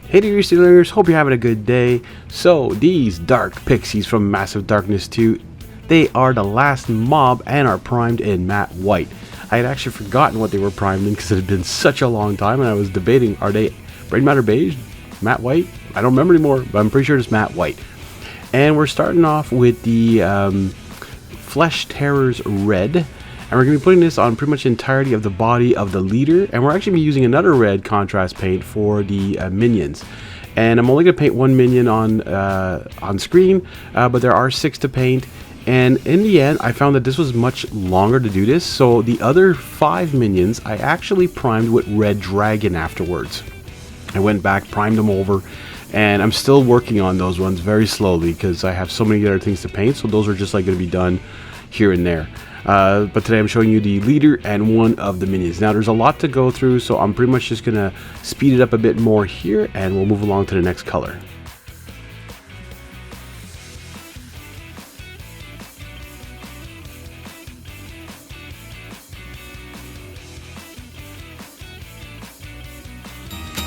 Hey dear Steelers, hope you're having a good day. So these Dark Pixies from Massive Darkness 2, they are the last mob and are primed in matte white. I had actually forgotten what they were primed in because it had been such a long time, and I was debating, are they brain matter beige, matte white? I don't remember anymore, but I'm pretty sure it's matte white. And we're starting off with the Flesh Terrors red. And we're going to be putting this on pretty much the entirety of the body of the leader. And we're actually be using another red contrast paint for the minions. And I'm only going to paint one minion on screen, but there are 6 to paint. And in the end, I found that this was much longer to do this. So the other 5 minions, I actually primed with Red Dragon afterwards. I went back, primed them over. And I'm still working on those ones very slowly because I have so many other things to paint. So those are just like going to be done here and there. But today I'm showing you the leader and one of the minions. Now there's a lot to go through, so I'm pretty much just gonna speed it up a bit more here and we'll move along to the next color.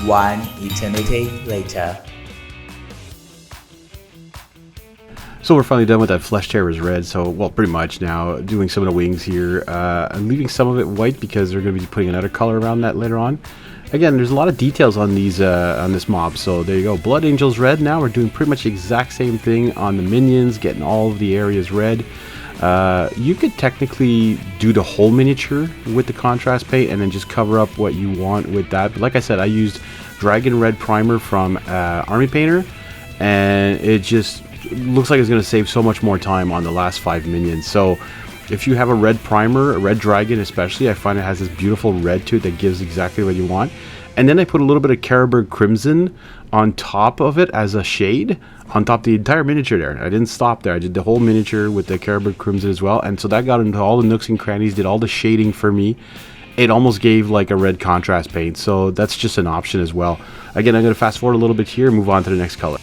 One eternity later. So we're finally done with that Flesh Terrors red, so, well, pretty much now. Doing some of the wings here. I'm leaving some of it white because they're going to be putting another color around that later on. Again, there's a lot of details on these on this mob, so there you go. Blood Angels red now. We're doing pretty much the exact same thing on the minions, getting all of the areas red. You could technically do the whole miniature with the contrast paint and then just cover up what you want with that. But like I said, I used Dragon Red Primer from Army Painter, and it just looks like it's going to save so much more time on the last 5 minions. So if you have a red primer, a red dragon especially, I find it has this beautiful red to it that gives exactly what you want. And then I put a little bit of Carroburg Crimson on top of it as a shade on top of the entire miniature there. I didn't stop there. I did the whole miniature with the Carroburg Crimson as well, and so that got into all the nooks and crannies, did all the shading for me. It almost gave like a red contrast paint, so that's just an option as well. Again, I'm going to fast forward a little bit here and move on to the next color.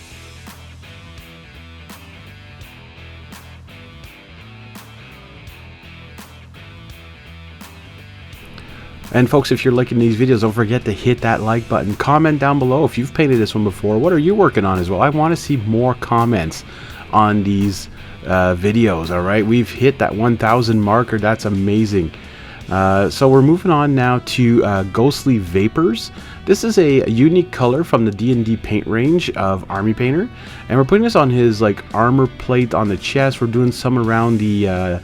And folks, if you're liking these videos, don't forget to hit that like button. Comment down below if you've painted this one before. What are you working on as well? I want to see more comments on these videos, all right? We've hit that 1,000 marker. That's amazing. So we're moving on now to Ghostly Vapours. This is a unique color from the D&D paint range of Army Painter, and we're putting this on his like armor plate on the chest. We're doing some around the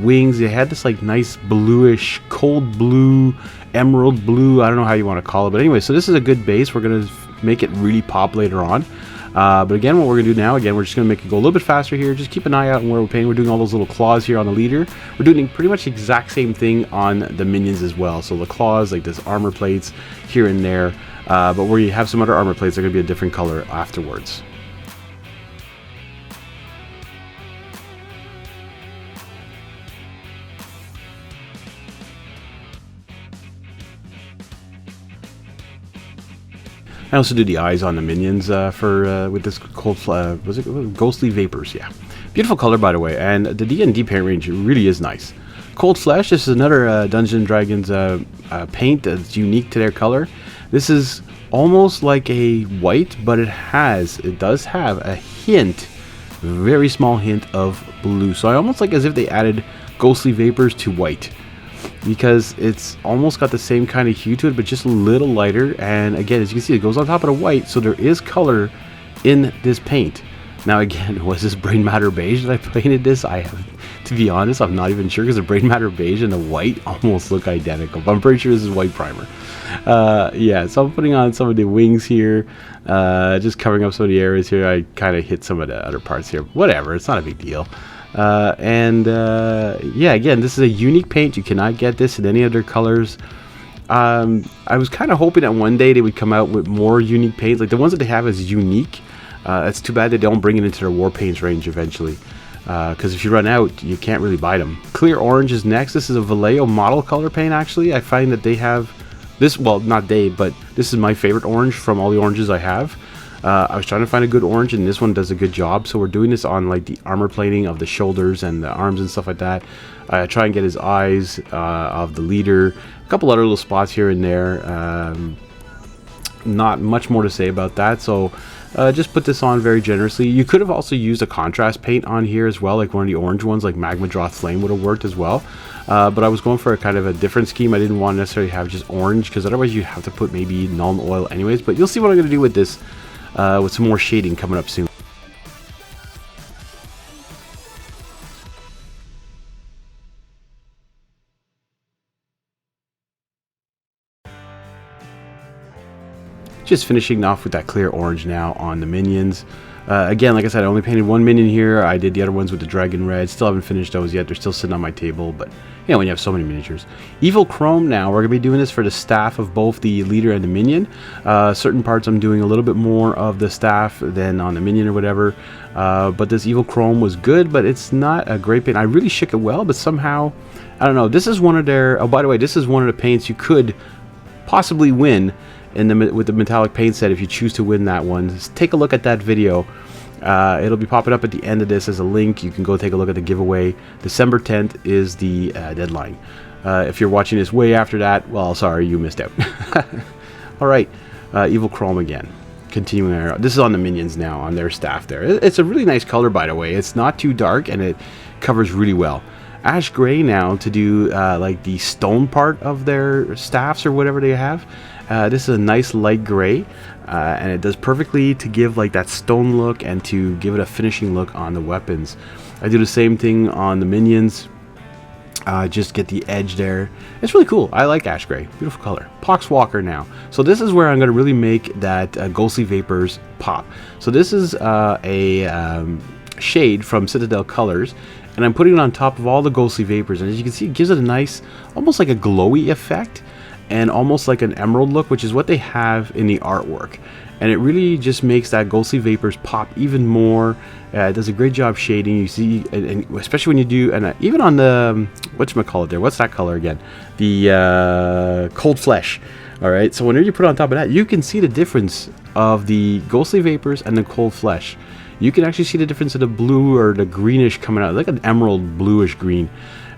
wings. They had this like nice bluish, cold blue, emerald blue. I don't know how you want to call it, but anyway. So this is a good base. We're gonna make it really pop later on. But again, what we're going to do now, again, we're just going to make it go a little bit faster here. Just keep an eye out on where we're painting. We're doing all those little claws here on the leader. We're doing pretty much the exact same thing on the minions as well. So the claws, like this armor plates here and there. But where you have some other armor plates, they're going to be a different color afterwards. I also do the eyes on the minions with this was it Ghostly Vapours? Yeah, beautiful color by the way, and the D&D paint range really is nice. Cold Flesh. This is another Dungeons & Dragons paint that's unique to their color. This is almost like a white, but it does have a hint, very small hint of blue. So I almost like as if they added Ghostly Vapours to white, because it's almost got the same kind of hue to it, but just a little lighter. And again, as you can see, it goes on top of the white, so there is color in this paint. Now again, was this brain matter beige that I painted this? I have, to be honest, I'm not even sure, because the brain matter beige and the white almost look identical, but I'm pretty sure this is white primer. Yeah, so I'm putting on some of the wings here, just covering up some of the areas here. I kind of hit some of the other parts here. Whatever, it's not a big deal. Yeah, again, this is a unique paint. You cannot get this in any other colors. I was kind of hoping that one day they would come out with more unique paints, like the ones that they have is unique. It's too bad they don't bring it into their Warpaints range eventually, because if you run out, you can't really buy them. Clear Orange is next. This is a Vallejo model color paint. Actually, I find that they have this, well, not they, but this is my favorite orange from all the oranges I have. I was trying to find a good orange, and this one does a good job. So we're doing this on like the armor plating of the shoulders and the arms and stuff like that. Try and get his eyes of the leader. A couple other little spots here and there. not much more to say about that. So just put this on very generously. You could have also used a contrast paint on here as well, like one of the orange ones, like Magma Droth Flame would have worked as well. But I was going for a kind of a different scheme. I didn't want to necessarily have just orange, because otherwise you'd have to put maybe Nuln oil anyways. But you'll see what I'm going to do with this with some more shading coming up soon. Just finishing off with that clear orange now on the minions. Again, like I said, I only painted one minion here. I did the other ones with the dragon red. Still haven't finished those yet. They're still sitting on my table, but you know, when you have so many miniatures. Evil Chrome now. We're going to be doing this for the staff of both the leader and the minion. Certain parts I'm doing a little bit more of the staff than on the minion or whatever. But this Evil Chrome was good, but it's not a great paint. I really shook it well, but somehow, I don't know. This is one of their... Oh, by the way, this is one of the paints you could possibly win with the metallic paint set if you choose to win that one. Just take a look at that video. It'll be popping up at the end of this as a link. You can go take a look at the giveaway. December 10th is the deadline. If you're watching this way after that, well, sorry, you missed out. Alright, Evil Chrome again. Continuing our, this is on the minions now, on their staff there. It's a really nice color, by the way. It's not too dark, and it covers really well. Ash Gray now to do like the stone part of their staffs or whatever they have. This is a nice light gray, and it does perfectly to give like that stone look and to give it a finishing look on the weapons. I do the same thing on the minions. Just get the edge there. It's really cool. I like Ash Gray. Beautiful color. Poxwalker now. So this is where I'm going to really make that Ghostly Vapours pop. So this is a shade from Citadel Colors, and I'm putting it on top of all the Ghostly Vapours, and as you can see, it gives it a nice, almost like a glowy effect, and almost like an emerald look, which is what they have in the artwork. And it really just makes that Ghostly Vapours pop even more. It does a great job shading. You see, and especially when you do, and even on the, whatchamacallit there, what's that color again? The Cold Flesh. Alright, so whenever you put it on top of that, you can see the difference of the Ghostly Vapours and the Cold Flesh. You can actually see the difference of the blue or the greenish coming out, like an emerald bluish green.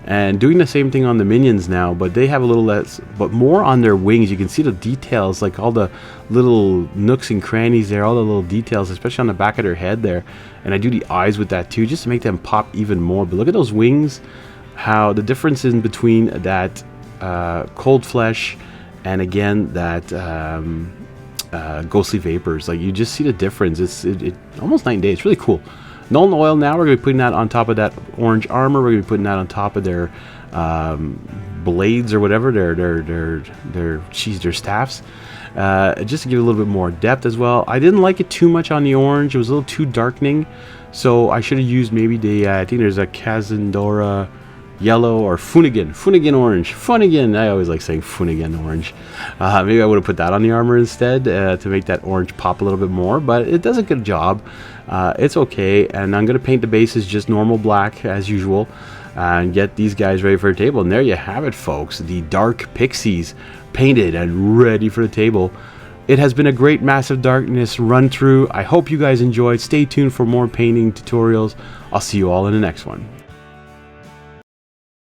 And doing the same thing on the minions now, but they have a little less, but more on their wings. You can see the details, like all the little nooks and crannies there, all the little details, especially on the back of their head there. And I do the eyes with that too, just to make them pop even more. But look at those wings, how the difference in between that Cold Flesh and again that Ghostly Vapours. Like, you just see the difference. It's almost night and day. It's really cool. Nuln oil now, we're going to be putting that on top of that orange armor. We're going to be putting that on top of their blades or whatever, their staffs. Just to give it a little bit more depth as well. I didn't like it too much on the orange. It was a little too darkening. So I should have used maybe the, I think there's a Kazandora yellow or Funnigan orange. Funnigan, I always like saying Funnigan orange. Maybe I would have put that on the armor instead to make that orange pop a little bit more, but it does a good job. It's okay, and I'm going to paint the bases just normal black as usual and get these guys ready for the table. And there you have it, folks, the Dark Pixies painted and ready for the table. It has been a great Massive Darkness run through. I hope you guys enjoyed. Stay tuned for more painting tutorials. I'll see you all in the next one.